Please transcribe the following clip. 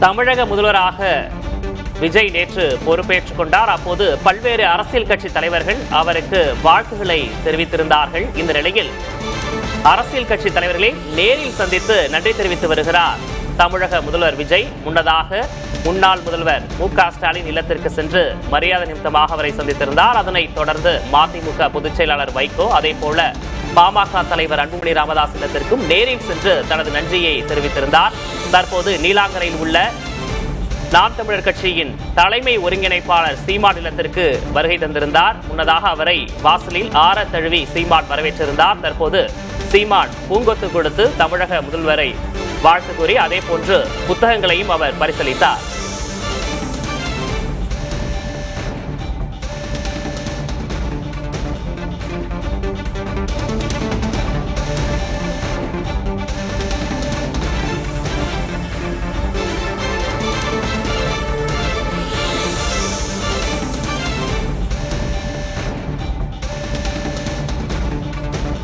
தமிழக முதல்வராக விஜய் நேற்று பொறுப்பேற்றுக் கொண்டார். அப்போது பல்வேறு அரசியல் கட்சி தலைவர்கள் அவருக்கு வாழ்த்துக்களை தெரிவித்திருந்தார்கள். இந்த நிலையில் அரசியல் கட்சி தலைவர்களை நேரில் சந்தித்து நன்றி தெரிவித்து வருகிறார் தமிழக முதல்வர் விஜய். முன்னதாக முன்னாள் முதல்வர் மு.க.ஸ்டாலின் இல்லத்திற்கு சென்று மரியாதை நிமித்தமாக அவரை சந்தித்திருந்தார். அதனைத் தொடர்ந்து மதிமுக பொதுச் செயலாளர் வைகோ, அதே போல பாமக தலைவர் அன்புமணி ராமதாஸ் இல்லத்திற்கும் நேரில் சென்று தனது நன்றியை தெரிவித்திருந்தார். தற்போது நீலாங்கரையில் உள்ள நாம் தமிழர் கட்சியின் தலைமை ஒருங்கிணைப்பாளர் சீமான் இல்லத்திற்கு வருகை தந்திருந்தார். முன்னதாக அவரை வாசலில் ஆற தழுவி சீமான் வரவேற்றிருந்தார். தற்போது சீமான் பூங்கொத்து கொடுத்து தமிழக முதல்வரை வாழ்த்து கூறி அதே போன்று புத்தகங்களையும் அவர் பரிசளித்தார்.